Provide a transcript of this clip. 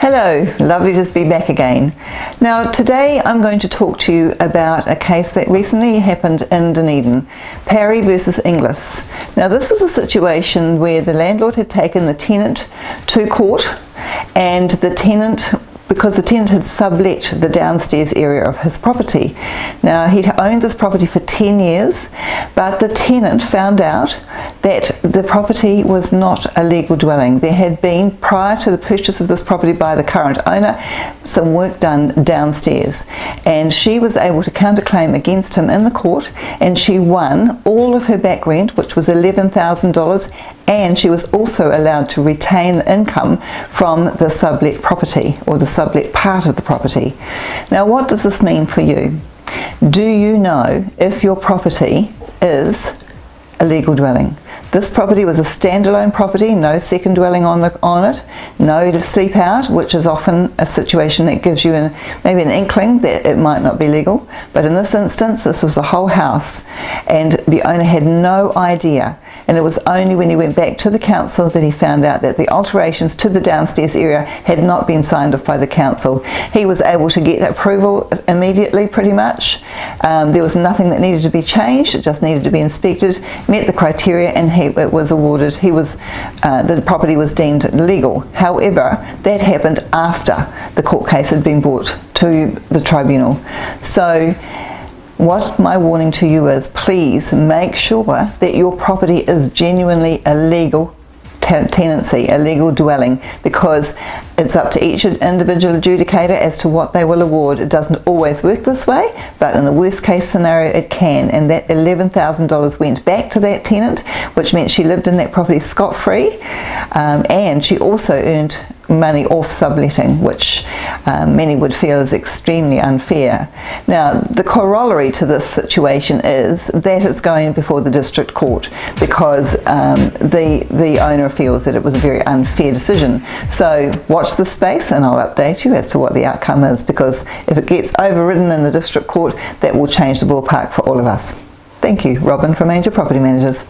Hello, lovely to be back again. Now today I'm going to talk to you about a case that recently happened in Dunedin, Parry versus Inglis. Now this was a situation where the landlord had taken the tenant to court, and the tenant, because the tenant had sublet the downstairs area of his property. Now he'd owned this property for 10 years, but the tenant found out that the property was not a legal dwelling. There had been, prior to the purchase of this property by the current owner, some work done downstairs, and she was able to counterclaim against him in the court, and she won all of her back rent, which was $11,000, and she was also allowed to retain the income from the sublet property, or the sublet part of the property. Now what does this mean for you? Do you know if your property is a legal dwelling? This property was a standalone property, no second dwelling on it, no to sleep out, which is often a situation that gives you maybe an inkling that it might not be legal. But in this instance, this was a whole house, and the owner had no idea. And it was only when he went back to the council that he found out that the alterations to the downstairs area had not been signed off by the council. He was able to get approval immediately, pretty much. There was nothing that needed to be changed, it just needed to be inspected, met the criteria, and it was awarded. The property was deemed legal. However, that happened after the court case had been brought to the tribunal. So what my warning to you is, please make sure that your property is genuinely a legal tenancy, a legal dwelling, because it's up to each individual adjudicator as to what they will award. It doesn't always work this way, but in the worst case scenario it can, and that $11,000 went back to that tenant, which meant she lived in that property scot-free, and she also earned money off subletting, which many would feel is extremely unfair. Now the corollary to this situation is that it's going before the district court, because the owner feels that it was a very unfair decision. So watch this space and I'll update you as to what the outcome is, because if it gets overridden in the district court, that will change the ballpark for all of us. Thank you. Robin from Angel Property Managers.